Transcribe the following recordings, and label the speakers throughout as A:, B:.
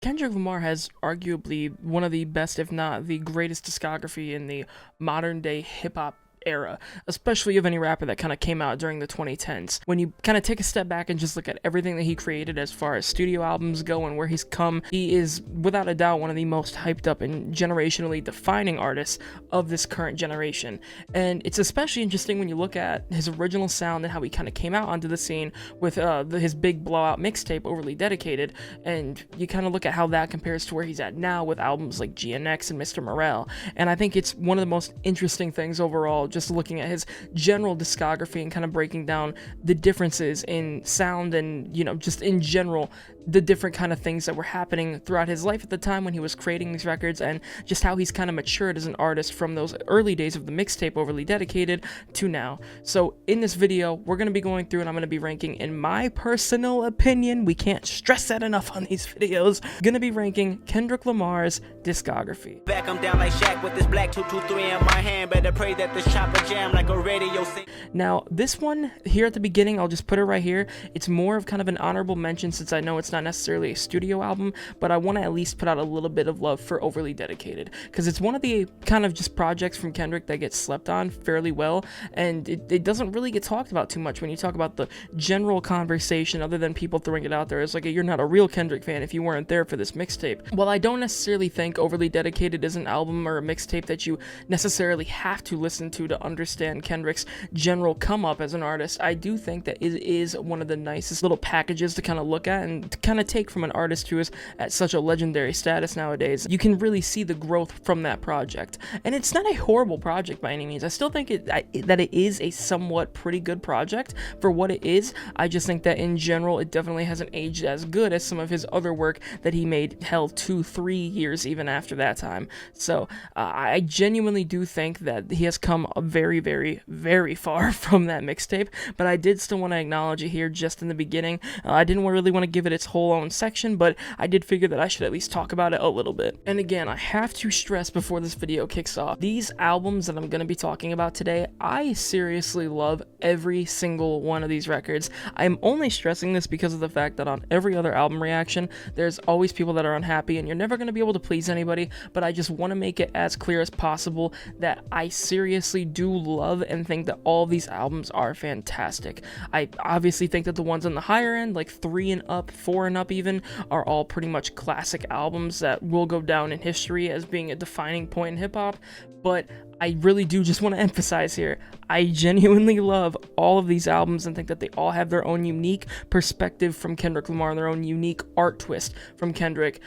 A: Kendrick Lamar has arguably one of the best, if not the greatest discography in the modern day hip hop era, especially of any rapper that kind of came out during the 2010s. When you kind of take a step back and just look at everything that he created as far as studio albums go and where he's come, he is without a doubt one of the most hyped up and generationally defining artists of this current generation. And it's especially interesting when you look at his original sound and how he kind of came out onto the scene with his big blowout mixtape, Overly Dedicated, and you kind of look at how that compares to where he's at now with albums like GNX and Mr. Morale. And I think it's one of the most interesting things overall, just looking at his general discography and kind of breaking down the differences in sound and, you know, just in general, the different kind of things that were happening throughout his life at the time when he was creating these records, and just how he's kind of matured as an artist from those early days of the mixtape Overly Dedicated to now. So in this video, we're going to be going through and I'm going to be ranking, in my personal opinion, we can't stress that enough on these videos, going to be ranking Kendrick Lamar's discography.
B: Back, I'm down like Shaq with this black 223 in my hand. Better pray that this chopper jam like a radio sing.
A: Now, this one here at the beginning, I'll just put it right here. It's more of kind of an honorable mention since I know it's not necessarily a studio album, but I want to at least put out a little bit of love for Overly Dedicated because it's one of the kind of just projects from Kendrick that gets slept on fairly well, and it doesn't really get talked about too much when you talk about the general conversation, other than people throwing it out there as like, you're not a real Kendrick fan if you weren't there for this mixtape. While I don't necessarily think Overly Dedicated is an album or a mixtape that you necessarily have to listen to understand Kendrick's general come up as an artist, I do think that it is one of the nicest little packages to kind of look at and to kind of take from an artist who is at such a legendary status nowadays. You can really see the growth from that project, and it's not a horrible project by any means. I still think that it is a somewhat pretty good project for what it is. I just think that in general it definitely hasn't aged as good as some of his other work that he made, hell, 2-3 years even after that time. So I genuinely do think that he has come very, very, very far from that mixtape, but I did still want to acknowledge it here just in the beginning. I didn't really want to give it its whole own section, but I did figure that I should at least talk about it a little bit. And again, I have to stress before this video kicks off, these albums that I'm going to be talking about today, I seriously love every single one of these records. I'm only stressing this because of the fact that on every other album reaction, there's always people that are unhappy, and you're never going to be able to please anybody, but I just want to make it as clear as possible that I seriously do love and think that all of these albums are fantastic. I obviously think that the ones on the higher end, like 3 and up, 4 and up even, are all pretty much classic albums that will go down in history as being a defining point in hip-hop, but I really do just want to emphasize here, I genuinely love all of these albums and think that they all have their own unique perspective from Kendrick Lamar and their own unique art twist from Kendrick,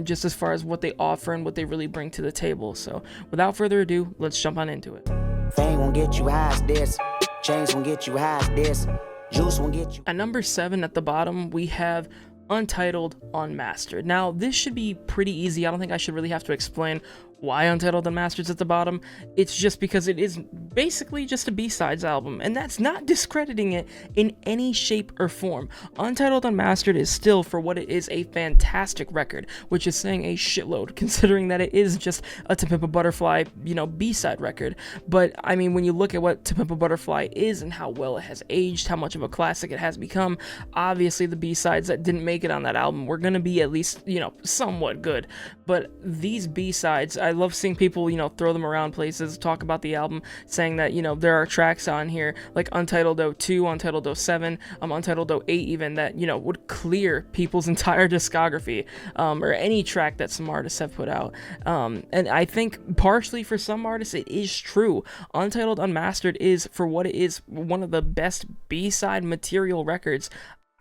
A: just as far as what they offer and what they really bring to the table. So without further ado, let's jump on into it.
B: Fame won't get you high as this. Chains won't get you high as this. Juice won't get you.
A: At number 7 at the bottom, we have Untitled Unmastered. Now, this should be pretty easy. I don't think I should really have to explain why Untitled Unmastered's at the bottom. It's just because it is basically just a B-sides album, and that's not discrediting it in any shape or form. Untitled Unmastered is still, for what it is, a fantastic record, which is saying a shitload, considering that it is just a To Pimp a Butterfly, you know, B-side record. But, I mean, when you look at what To Pimp a Butterfly is and how well it has aged, how much of a classic it has become, obviously the B-sides that didn't make it on that album were gonna be at least, you know, somewhat good. But these B-sides, I love seeing people, you know, throw them around places, talk about the album, saying that, you know, there are tracks on here like Untitled 02, Untitled 07, Untitled 08 even, that, you know, would clear people's entire discography, or any track that some artists have put out. And I think partially for some artists it is true. Untitled Unmastered is, for what it is, one of the best B-side material records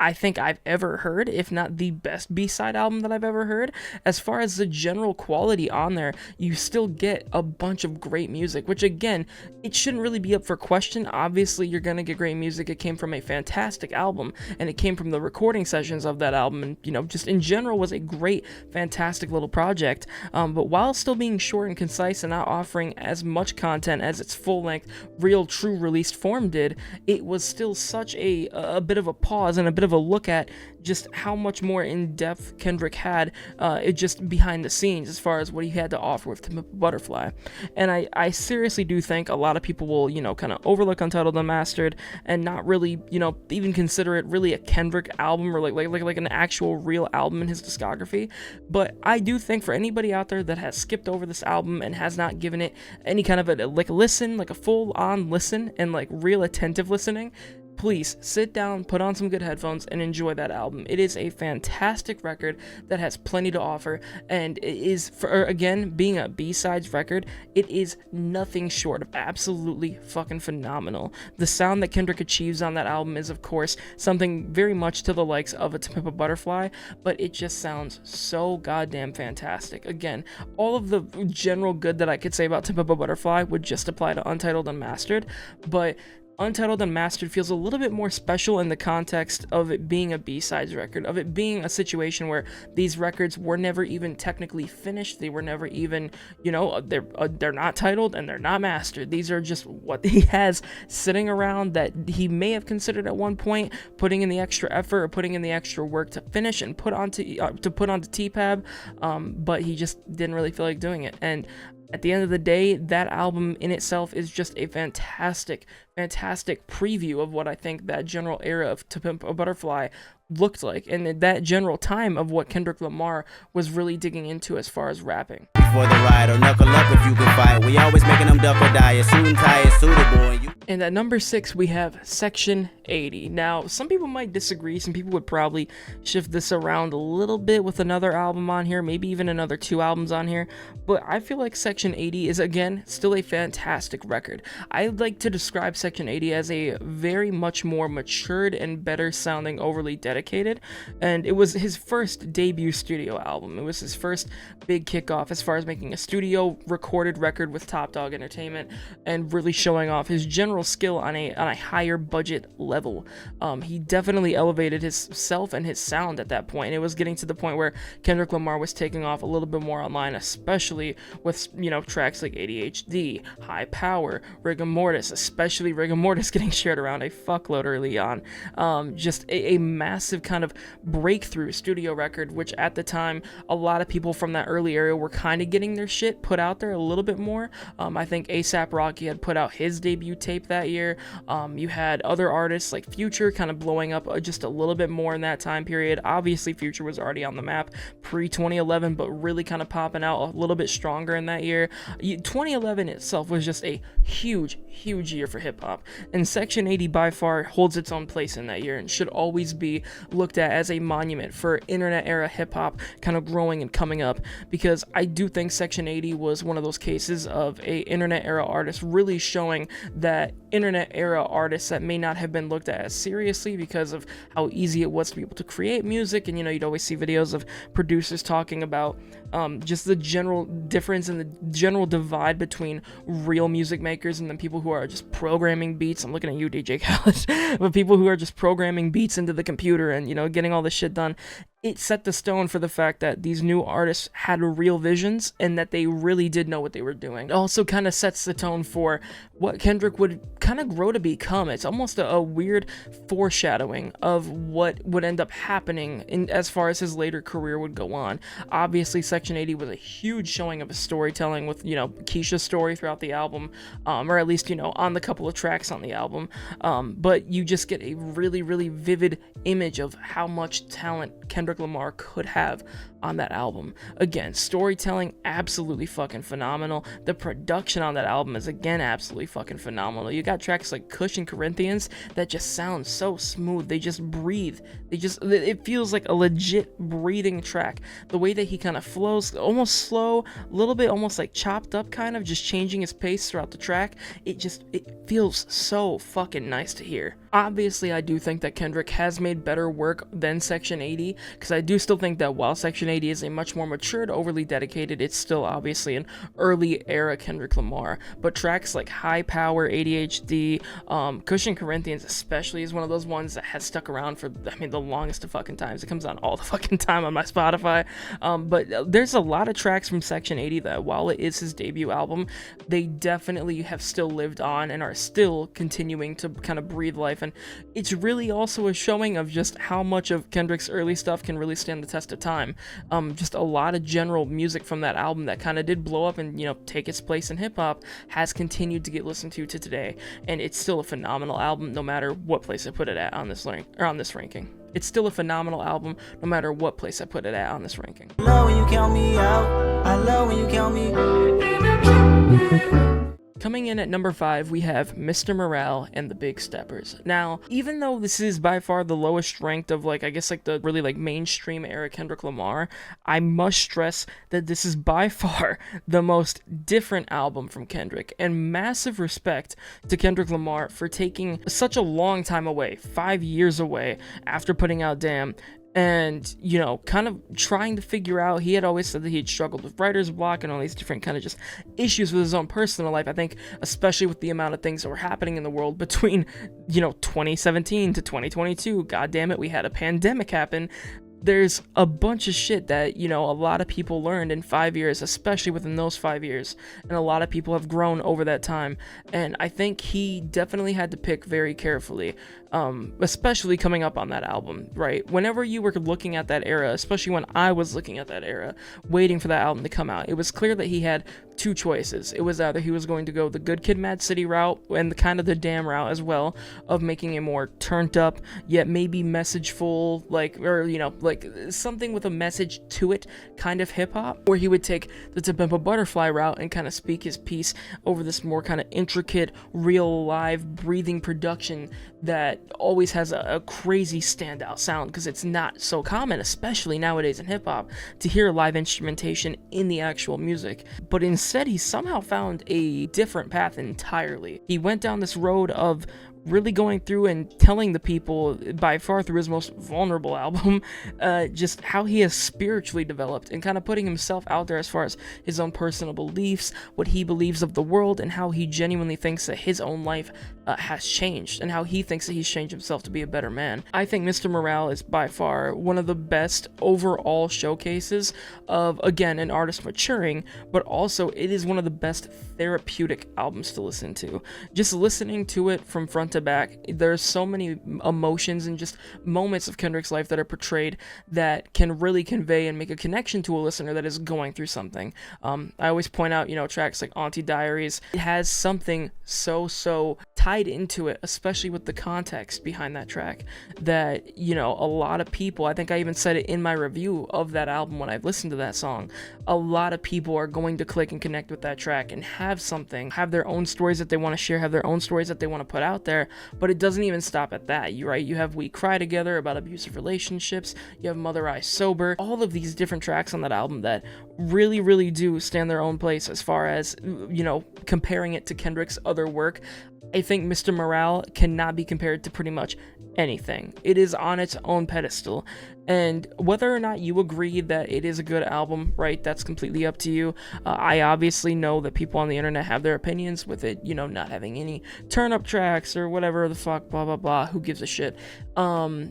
A: I think I've ever heard, if not the best B-side album that I've ever heard. As far as the general quality on there, you still get a bunch of great music, which again, it shouldn't really be up for question. Obviously, you're gonna get great music. It came from a fantastic album, and it came from the recording sessions of that album, and, you know, just in general was a great, fantastic little project. But while still being short and concise and not offering as much content as its full-length, real, true released form did, it was still such a bit of a pause and a bit of of a look at just how much more in-depth Kendrick had it just behind the scenes as far as what he had to offer with To Pimp a Butterfly. And I seriously do think a lot of people will, kind of overlook Untitled Unmastered and not really, even consider it really a Kendrick album or like an actual real album in his discography. But I do think for anybody out there that has skipped over this album and has not given it any kind of a listen, like a full-on listen and like real attentive listening, please sit down, put on some good headphones, and enjoy that album. It is a fantastic record that has plenty to offer, and it is, for again, being a B-sides record, it is nothing short of absolutely fucking phenomenal. The sound that Kendrick achieves on that album is, of course, something very much to the likes of a To Pimp a Butterfly, but it just sounds so goddamn fantastic. Again, all of the general good that I could say about To Pimp a Butterfly would just apply to Untitled Unmastered, but Untitled Unmastered feels a little bit more special in the context of it being a B-sides record, of it being a situation where these records were never even technically finished. They were never even, they're not titled and they're not mastered. These are just what he has sitting around that he may have considered at one point putting in the extra effort or putting in the extra work to finish and put onto TPAB, but he just didn't really feel like doing it. And at the end of the day, that album in itself is just a fantastic preview of what I think that general era of To Pimp a Butterfly looked like, and that general time of what Kendrick Lamar was really digging into as far as rapping.
B: For the ride or knuckle up if you can fight. We always making them duck or die. Suit and tie is suitable.
A: And at number 6, we have Section 80. Now, some people might disagree. Some people would probably shift this around a little bit with another album on here, maybe even another 2 albums on here. But I feel like Section 80 is, again, still a fantastic record. I'd like to describe Section 80 as a very much more matured and better sounding Overly Dedicated. And it was his first debut studio album. It was his first big kickoff as far as making a studio recorded record with Top Dog Entertainment and really showing off his general skill on a higher budget level. He definitely elevated himself and his sound at that point. It was getting to the point where Kendrick Lamar was taking off a little bit more online, especially with tracks like ADHD, High Power, Rigor Mortis, especially Rigor Mortis getting shared around a fuckload early on. Just a massive kind of breakthrough studio record, which at the time a lot of people from that early area were kind of getting their shit put out there a little bit more. I think A$AP Rocky had put out his debut tape that year. You had other artists like Future kind of blowing up just a little bit more in that time period. Obviously Future was already on the map pre-2011, but really kind of popping out a little bit stronger in that year. 2011 itself was just a huge year for hip-hop, and Section 80 by far holds its own place in that year and should always be looked at as a monument for internet era hip-hop kind of growing and coming up, because I do think Section 80 was one of those cases of a internet era artist really showing that internet era artists that may not have been looked at as seriously because of how easy it was to be able to create music. And you'd always see videos of producers talking about just the general difference and the general divide between real music makers and then people who are just programming beats. I'm looking at you, DJ Khaled. But people who are just programming beats into the computer and getting all this shit done. It set the stone for the fact that these new artists had real visions and that they really did know what they were doing. It also kind of sets the tone for what Kendrick would kind of grow to become. It's almost a weird foreshadowing of what would end up happening as far as his later career would go on. Obviously, Section 80 was a huge showing of his storytelling with, Keisha's story throughout the album, or at least, on the couple of tracks on the album. But you just get a really, really vivid image of how much talent Kendrick Lamar could have on that album. Again, storytelling absolutely fucking phenomenal. The production on that album is again absolutely fucking phenomenal. You got tracks like Kush and Corinthians that just sound so smooth. They just breathe. It feels like a legit breathing track. The way that he kind of flows, almost slow, a little bit almost like chopped up, kind of just changing his pace throughout the track. It feels so fucking nice to hear. Obviously, I do think that Kendrick has made better work than Section 80, because I do still think that while Section 80 is a much more matured, overly dedicated. It's still obviously an early era Kendrick Lamar, but tracks like High Power, ADHD, Cushion Corinthians especially is one of those ones that has stuck around for, I mean, the longest of fucking times. It comes on all the fucking time on my Spotify. But there's a lot of tracks from Section 80 that, while it is his debut album, they definitely have still lived on and are still continuing to kind of breathe life. And it's really also a showing of just how much of Kendrick's early stuff can really stand the test of time. Just a lot of general music from that album that kind of did blow up and, you know, take its place in hip-hop has continued to get listened to today, and it's still a phenomenal album no matter what place I put it at on this ranking. It's still a phenomenal album no matter what place I put it at on this ranking.
B: I love when you count me out. I love when you count me.
A: Coming in at number 5, we have Mr. Morale and the Big Steppers. Now, even though this is by far the lowest ranked of, like, I guess, like, the really, like, mainstream era Kendrick Lamar, I must stress that this is by far the most different album from Kendrick, and massive respect to Kendrick Lamar for taking such a long time away, 5 years away, after putting out Damn, and, you know, kind of trying to figure out, he had always said that he had struggled with writer's block and all these different kind of just issues with his own personal life. I think especially with the amount of things that were happening in the world between, you know, 2017 to 2022, god damn it, we had a pandemic happen. There's a bunch of shit that, you know, a lot of people learned in 5 years, especially within those 5 years, and a lot of people have grown over that time, and I think he definitely had to pick very carefully, especially coming up on that album, right? Whenever you were looking at that era, especially when I was looking at that era, waiting for that album to come out, it was clear that he had two choices. It was either he was going to go the Good Kid, Mad City route, and the kind of the Damn route as well, of making a more turned up, yet maybe messageful, like, or, you know, like, something with a message to it kind of hip-hop, or he would take the To Pimp a Butterfly route and kind of speak his piece over this more kind of intricate, real, live, breathing production that always has a crazy standout sound, because it's not so common, especially nowadays in hip-hop, to hear live instrumentation in the actual music. But instead, he somehow found a different path entirely. He went down this road of really going through and telling the people, by far through his most vulnerable album, just how he has spiritually developed, and kind of putting himself out there as far as his own personal beliefs, what he believes of the world, and how he genuinely thinks that his own life has changed, and how he thinks that he's changed himself to be a better man. I think Mr. Morale is by far one of the best overall showcases of, again, an artist maturing, but also it is one of the best therapeutic albums to listen to. Just listening to it from front to back, there's so many emotions and just moments of Kendrick's life that are portrayed that can really convey and make a connection to a listener that is going through something. I always point out, you know, tracks like Auntie Diaries, it has something so tied into it, especially with the context behind that track, that, you know, a lot of people, I think I even said it in my review of that album when I've listened to that song, a lot of people are going to click and connect with that track and have have their own stories that they want to share, have their own stories that they want to put out there. But it doesn't even stop at that. You have We Cry Together about abusive relationships, you have Mother Eye Sober, all of these different tracks on that album that really do stand their own place as far as, you know, comparing it to Kendrick's other work. I think Mr. Morale cannot be compared to pretty much anything. It is on its own pedestal, and whether or not you agree that it is a good album, right, that's completely up to you. I obviously know that people on the internet have their opinions with it, you know, not having any turn-up tracks or whatever the fuck, blah blah blah, who gives a shit.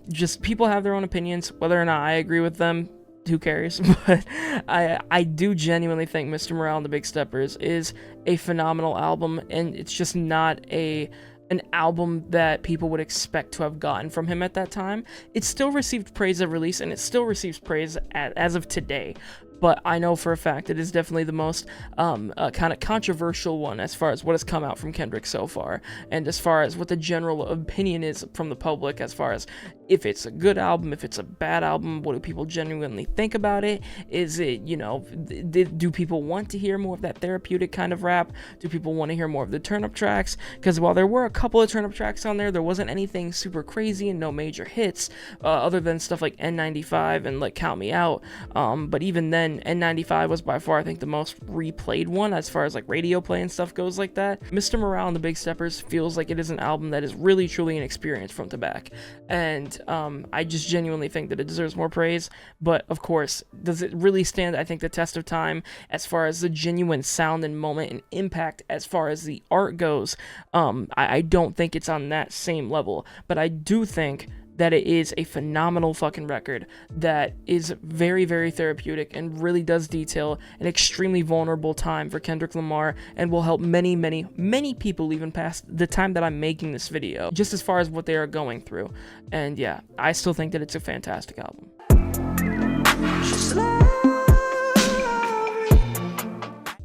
A: Just people have their own opinions. Whether or not I agree with them, who cares? But I do genuinely think Mr. Morale and the Big Steppers is a phenomenal album, and it's just not an album that people would expect to have gotten from him at that time. It still received praise at release, and it still receives praise as of today. But I know for a fact it is definitely the most kind of controversial one as far as what has come out from Kendrick so far, and as far as what the general opinion is from the public, as far as if it's a good album, if it's a bad album, what do people genuinely think about it? Is it, you know, do people want to hear more of that therapeutic kind of rap? Do people want to hear more of the turn-up tracks? Because while there were a couple of turn-up tracks on there wasn't anything super crazy and no major hits, other than stuff like N95 and like Count Me Out. But even then, N95 was by far, I think, the most replayed one as far as like radio play and stuff goes like that. Mr. Morale and the Big Steppers feels like it is an album that is really truly an experience front to back, and I just genuinely think that it deserves more praise. But of course, does it really stand, I think, the test of time as far as the genuine sound and moment and impact as far as the art goes? I don't think it's on that same level, but I do think that it is a phenomenal fucking record that is very, very therapeutic and really does detail an extremely vulnerable time for Kendrick Lamar and will help many, many, many people even past the time that I'm making this video, just as far as what they are going through. And yeah, I still think that it's a fantastic album.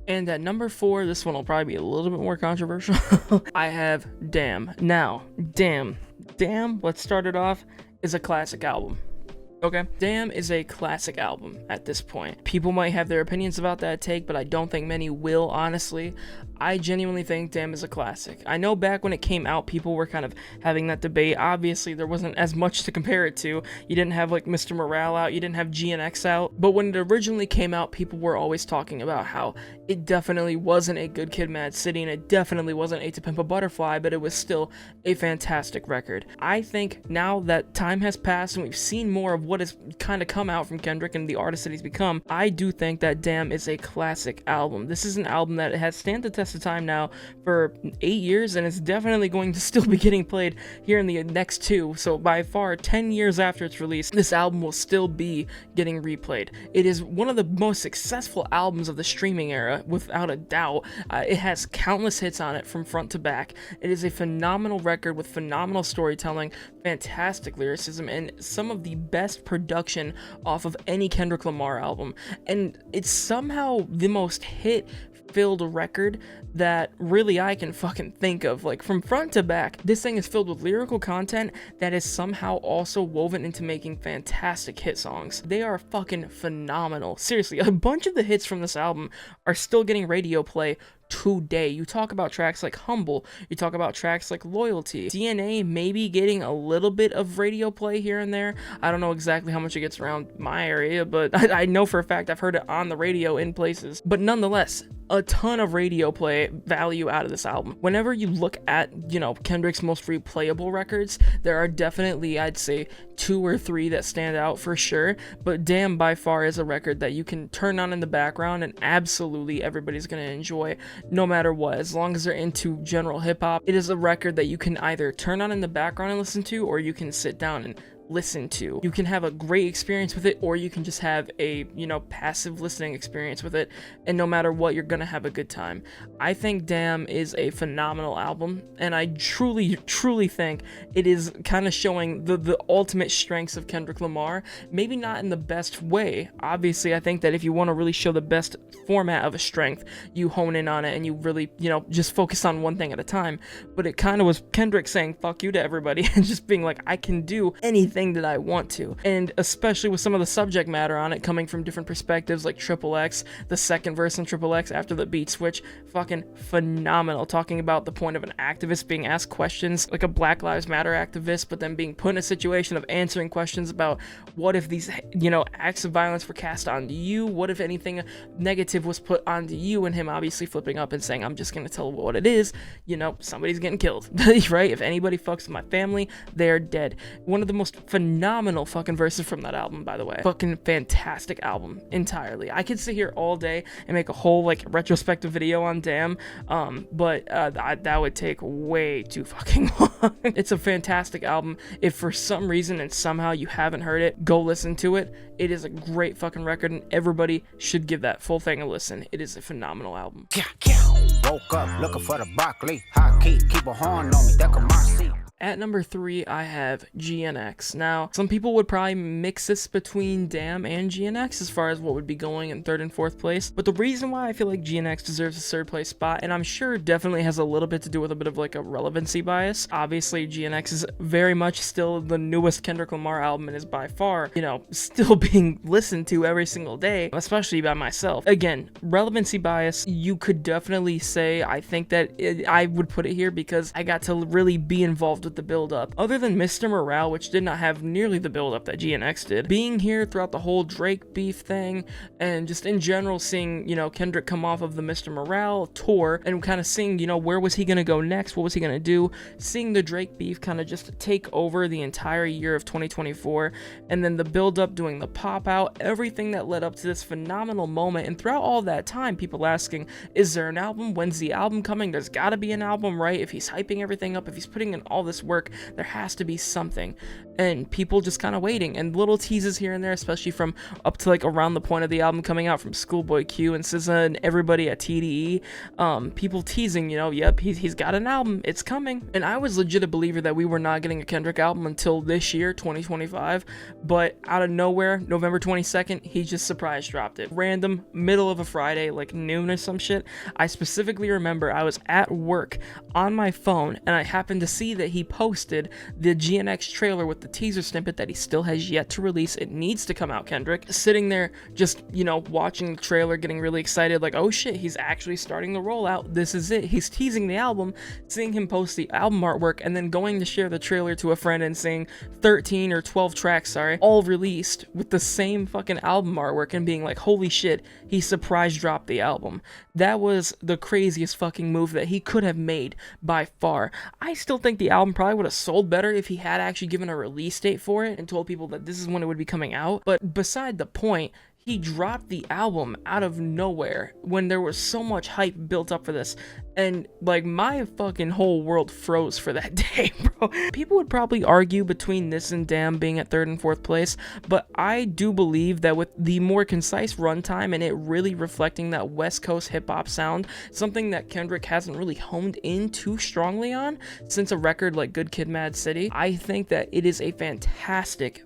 A: And at number 4, this one will probably be a little bit more controversial. I have Damn. Now, Damn, let's start it off, is a classic album. Okay, Damn is a classic album at this point. People might have their opinions about that take, but I don't think many will, honestly. I genuinely think Damn is a classic. I know back when it came out, people were kind of having that debate. Obviously, there wasn't as much to compare it to. You didn't have like Mr. Morale out, you didn't have GNX out. But when it originally came out, people were always talking about how it definitely wasn't a Good Kid, Mad City, and it definitely wasn't A to Pimp a Butterfly, but it was still a fantastic record. I think now that time has passed and we've seen more of what has kind of come out from Kendrick and the artist that he's become, I do think that Damn is a classic album. This is an album that has stand the test of time now for 8 years, and it's definitely going to still be getting played here in the next 2. So by far, 10 years after its release, this album will still be getting replayed. It is one of the most successful albums of the streaming era, without a doubt. It has countless hits on it from front to back. It is a phenomenal record with phenomenal storytelling, fantastic lyricism, and some of the best production off of any Kendrick Lamar album. And it's somehow the most hit-filled record that really I can fucking think of. Like, from front to back, this thing is filled with lyrical content that is somehow also woven into making fantastic hit songs. They are fucking phenomenal. Seriously, a bunch of the hits from this album are still getting radio play today. You talk about tracks like Humble, you talk about tracks like Loyalty. DNA maybe getting a little bit of radio play here and there. I don't know exactly how much it gets around my area, but I know for a fact I've heard it on the radio in places. But nonetheless, a ton of radio play value out of this album. Whenever you look at, Kendrick's most replayable records, there are definitely, I'd say, 2 or 3 that stand out for sure, but Damn by far is a record that you can turn on in the background and absolutely everybody's gonna enjoy no matter what, as long as they're into general hip-hop. It is a record that you can either turn on in the background and listen to, or you can sit down and listen to. You can have a great experience with it, or you can just have a, passive listening experience with it, and no matter what, you're gonna have a good time. I think Damn is a phenomenal album, and I truly think it is kind of showing the ultimate strengths of Kendrick Lamar, maybe not in the best way. Obviously, I think that if you want to really show the best format of a strength, you hone in on it and you really, just focus on one thing at a time. But it kind of was Kendrick saying fuck you to everybody and just being like, I can do anything that I want to. And especially with some of the subject matter on it coming from different perspectives, like Triple X, the second verse in Triple X after the beat switch, fucking phenomenal. Talking about the point of an activist being asked questions, like a Black Lives Matter activist, but then being put in a situation of answering questions about what if these, acts of violence were cast onto you, what if anything negative was put onto you, and him obviously flipping up and saying, I'm just gonna tell what it is, somebody's getting killed, right? If anybody fucks with my family, they're dead. One of the most phenomenal fucking verses from that album, by the way. Fucking fantastic album entirely. I could sit here all day and make a whole retrospective video on Damn, but that would take way too fucking long. It's a fantastic album. If for some reason and somehow you haven't heard it, go listen to it. It is a great fucking record, and everybody should give that full thing a listen. It is a phenomenal album.
C: Woke up looking for the broccoli. Hot key, keep a horn on me, that come my seat.
A: At number 3, I have GNX. Now, some people would probably mix this between Damn and GNX as far as what would be going in 3rd and 4th place, but the reason why I feel like GNX deserves a 3rd place spot, and I'm sure definitely has a little bit to do with a bit of a relevancy bias. Obviously, GNX is very much still the newest Kendrick Lamar album and is by far, still being listened to every single day, especially by myself. Again, relevancy bias, you could definitely say, I think that I would put it here because I got to really be involved involved with the build-up. Other than Mr. Morale, which did not have nearly the build-up that GNX did, being here throughout the whole Drake beef thing, and just in general seeing, you know, Kendrick come off of the Mr. Morale tour, and kind of seeing, you know, where was he gonna go next, what was he gonna do, seeing the Drake beef kind of just take over the entire year of 2024, and then the build-up, doing the pop-out, everything that led up to this phenomenal moment. And throughout all that time, people asking, is there an album? When's the album coming? There's gotta be an album, right? If he's hyping everything up, if he's putting in all this work, there has to be something. And people just kind of waiting, and little teases here and there, especially from up to like around the point of the album coming out, from Schoolboy Q and SZA and everybody at TDE, people teasing, you know, yep, he's got an album, it's coming. And I was legit a believer that we were not getting a Kendrick album until this year, 2025, but out of nowhere, November 22nd, he just surprise dropped it. Random, middle of a Friday, like noon or some shit. I specifically remember I was at work on my phone, and I happened to see that he posted the GNX trailer with the teaser snippet that he still has yet to release. It needs to come out, Kendrick. Sitting there just, you know, watching the trailer, getting really excited, like, oh shit, he's actually starting the rollout. This is it. He's teasing the album, seeing him post the album artwork, and then going to share the trailer to a friend and saying 13 or 12 tracks, all released with the same fucking album artwork, and being like, holy shit, he surprise dropped the album. That was the craziest fucking move that he could have made by far. I still think the album probably would have sold better if he had actually given a release date for it and told people that this is when it would be coming out. But beside the point, he dropped the album out of nowhere when there was so much hype built up for this. And like, my fucking whole world froze for that day, bro. People would probably argue between this and Damn being at 3rd and 4th place, but I do believe that with the more concise runtime and it really reflecting that West Coast hip-hop sound, something that Kendrick hasn't really honed in too strongly on since a record like Good Kid Mad City, I think that it is a fantastic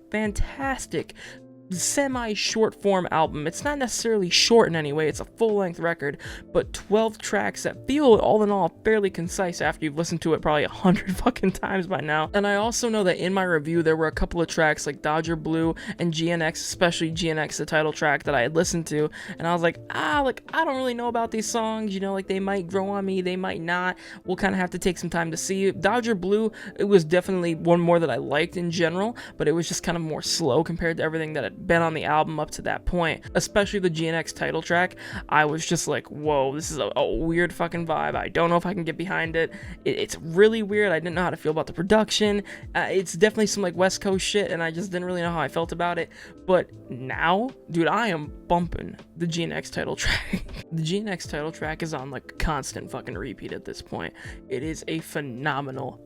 A: semi-short form album. It's not necessarily short in any way, it's a full-length record, but 12 tracks that feel all in all fairly concise after you've listened to it probably 100 fucking times by now. And I also know that in my review there were a couple of tracks like Dodger Blue and GNX, especially GNX, the title track, that I had listened to, and I was like, I don't really know about these songs, you know, like they might grow on me, they might not, we'll kind of have to take some time to see. Dodger Blue, it was definitely one more that I liked in general, but it was just kind of more slow compared to everything that had been on the album up to that point, especially the GNX title track. I was just like, whoa, this is a weird fucking vibe. I don't know if I can get behind it. It's really weird. I didn't know how to feel about the production. It's definitely some like West Coast shit, and I just didn't really know how I felt about it. But now, dude, I am bumping the GNX title track. The GNX title track is on like constant fucking repeat at this point. It is a phenomenal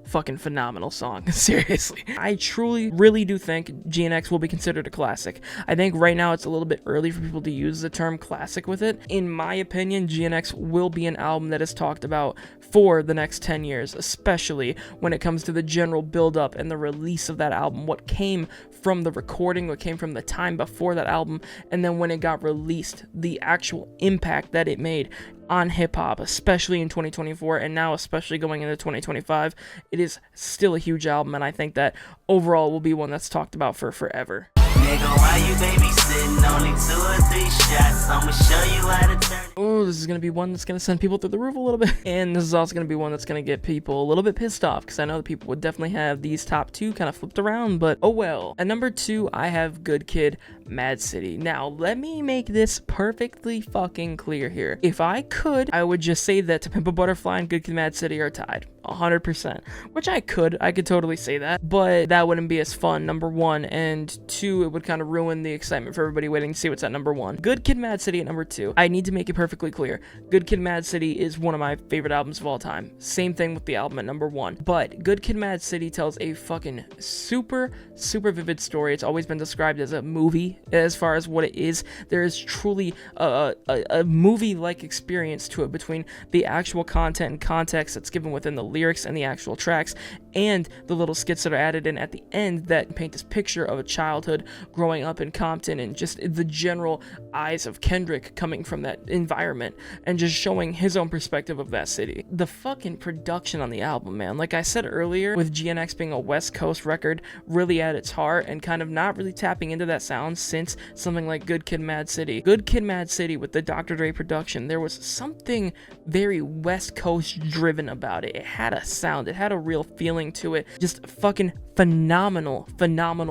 A: song. Seriously. I truly, really do think GNX will be considered a classic. I think right now it's a little bit early for people to use the term classic with it. In my opinion, GNX will be an album that is talked about for the next 10 years, especially when it comes to the general build-up and the release of that album, what came from the recording, what came from the time before that album, and then when it got released, the actual impact that it made on hip-hop, especially in 2024, and now especially going into 2025. It is still a huge album, and I think that overall will be one that's talked about for forever.
B: Nigga, why you babysitting? Only 2 or 3 shots. I'ma show you how to turn.
A: Oh, this is gonna be one that's gonna send people through the roof a little bit, and this is also gonna be one that's gonna get people a little bit pissed off, because I know that people would definitely have these top 2 kind of flipped around, but oh well. At number 2, I have Good Kid, Mad City. Now, let me make this perfectly fucking clear here. If I could, I would just say that To Pimp a Butterfly and Good Kid, Mad City are tied. 100%, which I could totally say that, but that wouldn't be as fun, number 1, and 2, it would kind of ruin the excitement for everybody waiting to see what's at number 1. Good Kid, Mad City at number 2. I need to make it perfectly clear. Good Kid, Mad City is one of my favorite albums of all time. Same thing with the album at number 1. But Good Kid, Mad City tells a fucking super vivid story. It's always been described as a movie as far as what it is. There is truly a movie-like experience to it between the actual content and context that's given within the lyrics and the actual tracks, and the little skits that are added in at the end that paint this picture of a childhood growing up in Compton, and just the general eyes of Kendrick coming from that environment and just showing his own perspective of that city. The fucking production on the album, man, like I said earlier, with GNX being a West Coast record really at its heart and kind of not really tapping into that sound since something like Good Kid Mad City. Good Kid Mad City with the Dr. Dre production, there was something very West Coast driven about it. It had a sound, it had a real feeling to it. Just fucking phenomenal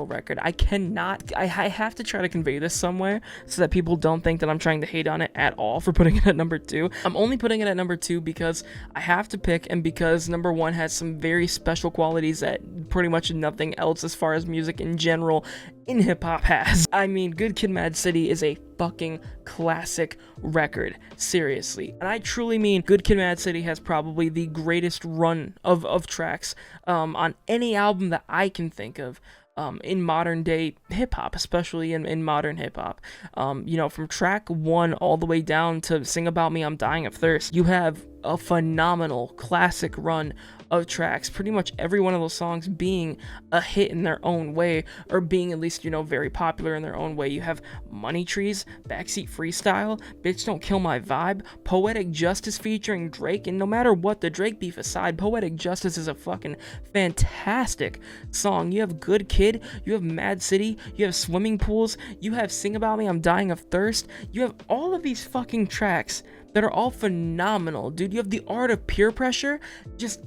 A: record. I have to try to convey this somewhere so that people don't think that I'm trying to hate on it at all for putting it at number 2. I'm only putting it at number 2 because I have to pick, and because number 1 has some very special qualities that pretty much nothing else as far as music in general in hip-hop has. I mean, Good Kid Mad City is a fucking classic record, seriously. And I truly mean Good Kid Mad City has probably the greatest run of tracks on any album that I can think of. In modern day hip hop, especially in modern hip hop. From track 1 all the way down to Sing About Me, I'm Dying of Thirst, you have a phenomenal classic run of tracks, pretty much every one of those songs being a hit in their own way, or being at least, very popular in their own way. You have Money Trees, Backseat Freestyle, Bitch Don't Kill My Vibe, Poetic Justice featuring Drake, and no matter what, the Drake beef aside, Poetic Justice is a fucking fantastic song. You have Good Kid, you have Mad City, you have Swimming Pools, you have Sing About Me, I'm Dying of Thirst, you have all of these fucking tracks that are all phenomenal, dude. You have The Art of Peer Pressure, just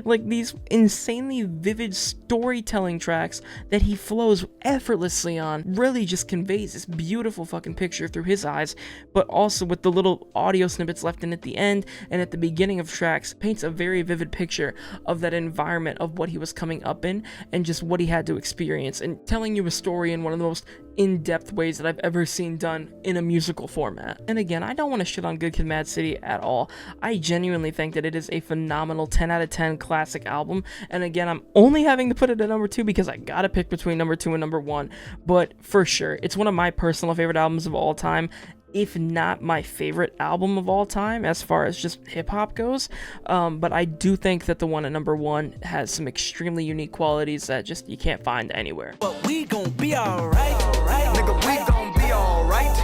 A: like these insanely vivid storytelling tracks that he flows effortlessly on, really just conveys this beautiful fucking picture through his eyes, but also with the little audio snippets left in at the end and at the beginning of tracks, paints a very vivid picture of that environment of what he was coming up in and just what he had to experience, and telling you a story in one of the most in-depth ways that I've ever seen done in a musical format. And again, I don't want to shit on Good Kid Mad City at all. I genuinely think that it is a phenomenal 10 out of 10 classic album, and again, I'm only having to put it at number 2 because I gotta pick between number 2 and number 1, but for sure, it's one of my personal favorite albums of all time, if not my favorite album of all time as far as just hip-hop goes, but I do think that the one at number 1 has some extremely unique qualities that just you can't find anywhere.
B: But we gon' be alright, nigga, we gon' be alright,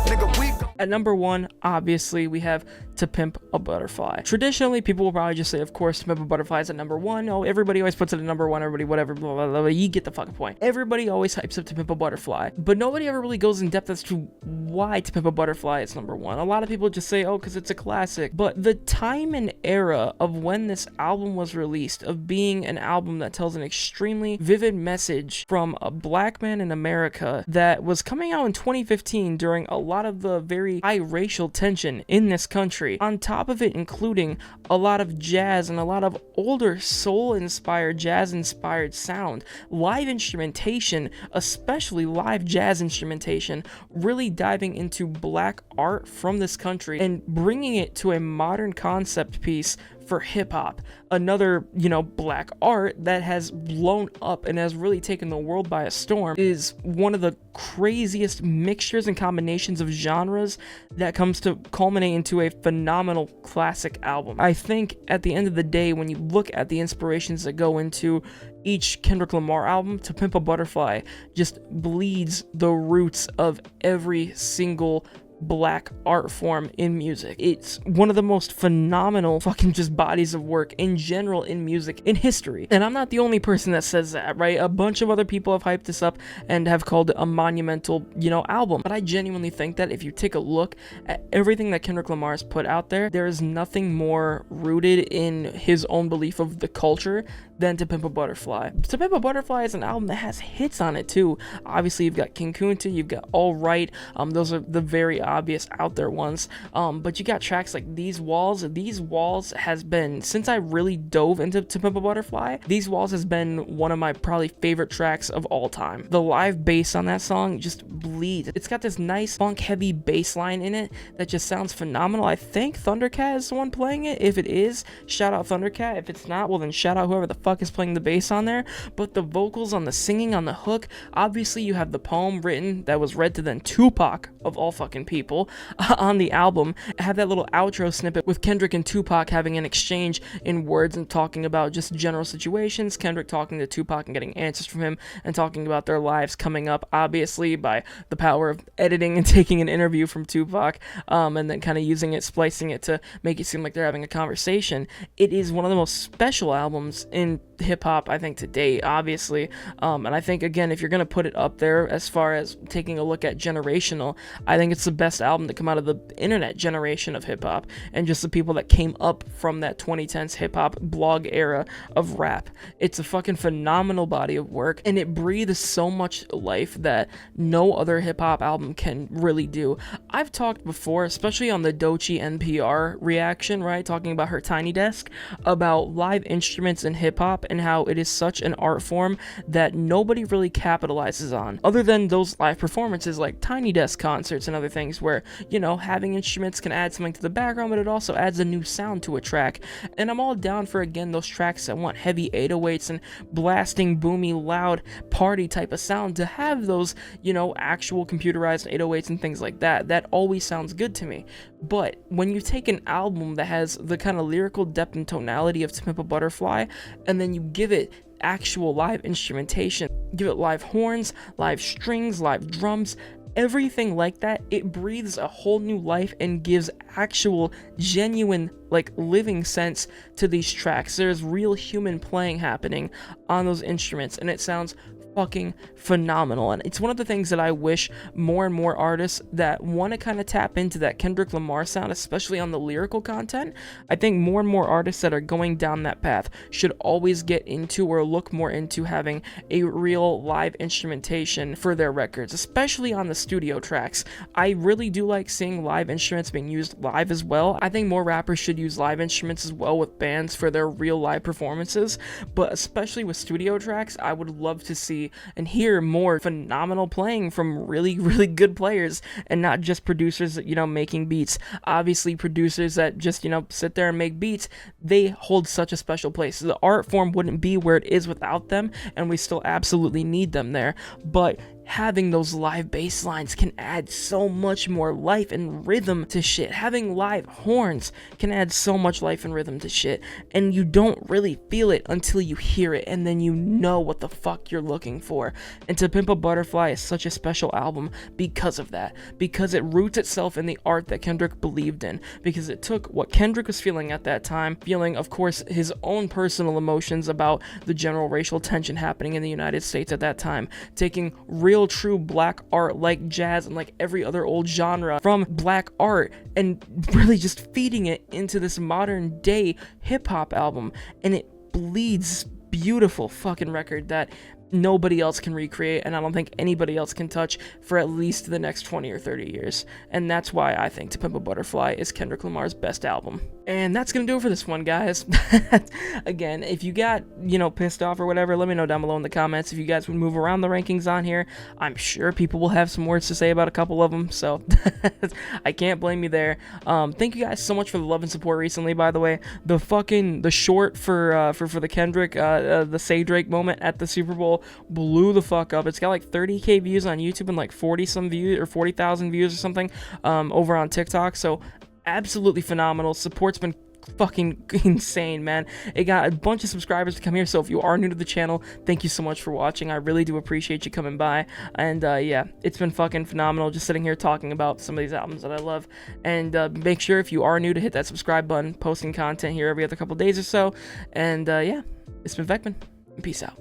B: nigga, we gon'.
A: At number 1, obviously, we have To Pimp a Butterfly. Traditionally, people will probably just say, of course, To Pimp a Butterfly is at number 1. Oh, everybody always puts it at number 1, everybody, whatever, blah, blah, blah, blah. You get the fucking point. Everybody always hypes up To Pimp a Butterfly, but nobody ever really goes in depth as to why To Pimp a Butterfly is number 1. A lot of people just say, oh, because it's a classic, but the time and era of when this album was released, of being an album that tells an extremely vivid message from a black man in America that was coming out in 2015 during a lot of the very high racial tension in this country, on top of it including a lot of jazz and a lot of older soul-inspired, jazz-inspired sound, live instrumentation, especially live jazz instrumentation, really diving into black art from this country and bringing it to a modern concept piece for hip-hop, another, black art that has blown up and has really taken the world by a storm, is one of the craziest mixtures and combinations of genres that comes to culminate into a phenomenal classic album. I think at the end of the day, when you look at the inspirations that go into each Kendrick Lamar album, To Pimp a Butterfly just bleeds the roots of every single black art form in music. It's one of the most phenomenal fucking just bodies of work in general in music in history. And I'm not the only person that says that, right? A bunch of other people have hyped this up and have called it a monumental, album. But I genuinely think that if you take a look at everything that Kendrick Lamar has put out there, there is nothing more rooted in his own belief of the culture than To Pimp a Butterfly. To Pimp a Butterfly is an album that has hits on it too. Obviously, you've got King Kunta, you've got All Right. Those are the very obvious out there ones. But you got tracks like These Walls. These Walls has been, since I really dove into To Pimp a Butterfly, These Walls has been one of my probably favorite tracks of all time. The live bass on that song just bleeds. It's got this nice funk heavy bass line in it that just sounds phenomenal. I think Thundercat is the one playing it. If it is, shout out Thundercat. If it's not, well then shout out whoever the fuck is playing the bass on there. But the vocals on the singing on the hook, obviously you have the poem written that was read to then Tupac of all fucking people. people on the album. Have that little outro snippet with Kendrick and Tupac having an exchange in words and talking about just general situations. Kendrick talking to Tupac and getting answers from him and talking about their lives coming up, obviously, by the power of editing and taking an interview from Tupac, and then kind of using it, splicing it to make it seem like they're having a conversation. It is one of the most special albums in hip-hop, I think, to date, obviously, and I think, again, if you're going to put it up there as far as taking a look at generational, I think it's the best album to come out of the internet generation of hip-hop, and just the people that came up from that 2010s hip-hop blog era of rap. It's a fucking phenomenal body of work, and it breathes so much life that no other hip-hop album can really do. I've talked before, especially on the Doechii NPR reaction, right, talking about her Tiny Desk, about live instruments in hip-hop and how it is such an art form that nobody really capitalizes on, other than those live performances like Tiny Desk concerts and other things where, you know, having instruments can add something to the background, but it also adds a new sound to a track. And I'm all down for, again, those tracks that want heavy 808s and blasting, boomy, loud, party type of sound, to have those, you know, actual computerized 808s and things like that. That always sounds good to me. But when you take an album that has the kind of lyrical depth and tonality of To Pimp a Butterfly, and then you give it actual live instrumentation, give it live horns, live strings, live drums, everything like that, it breathes a whole new life and gives actual, genuine, like, living sense to these tracks. There's real human playing happening on those instruments, and it sounds fucking phenomenal. And it's one of the things that I wish more and more artists that want to kind of tap into that Kendrick Lamar sound, especially on the lyrical content, I think more and more artists that are going down that path should always get into or look more into having a real live instrumentation for their records, especially on the studio tracks. I really do like seeing live instruments being used live as well. I think more rappers should use live instruments as well with bands for their real live performances, but especially with studio tracks, I would love to see and hear more phenomenal playing from really, really good players, and not just producers that, you know, making beats. Obviously, producers that just, you know, sit there and make beats, they hold such a special place. The art form wouldn't be where it is without them, and we still absolutely need them there. But having those live bass lines can add so much more life and rhythm to shit. Having live horns can add so much life and rhythm to shit, and you don't really feel it until you hear it, and then you know what the fuck you're looking for. And To Pimp a Butterfly is such a special album because of that, because it roots itself in the art that Kendrick believed in, because it took what Kendrick was feeling at that time, feeling, of course, his own personal emotions about the general racial tension happening in the United States at that time, taking real true black art like jazz and like every other old genre from black art, and really just feeding it into this modern day hip-hop album, and it bleeds beautiful fucking record that nobody else can recreate, and I don't think anybody else can touch for at least the next 20 or 30 years. And that's why I think To Pimp a Butterfly is Kendrick Lamar's best album. And that's gonna do it for this one, guys. Again, if you got, you know, pissed off or whatever, let me know down below in the comments. If you guys would move around the rankings on here, I'm sure people will have some words to say about a couple of them, so I can't blame you there. Thank you guys so much for the love and support recently, by the way. The short for the Kendrick, the Say Drake moment at the Super Bowl blew the fuck up. It's got like 30k views on YouTube and like 40 some views or 40,000 views or something over on TikTok. So absolutely phenomenal. Support's been fucking insane, man. It got a bunch of subscribers to come here, so if you are new to the channel, thank you so much for watching. I really do appreciate you coming by, and yeah, it's been fucking phenomenal just sitting here talking about some of these albums that I love. And make sure, if you are new, to hit that subscribe button. Posting content here every other couple days or so. And yeah, it's been Vecmen. Peace out.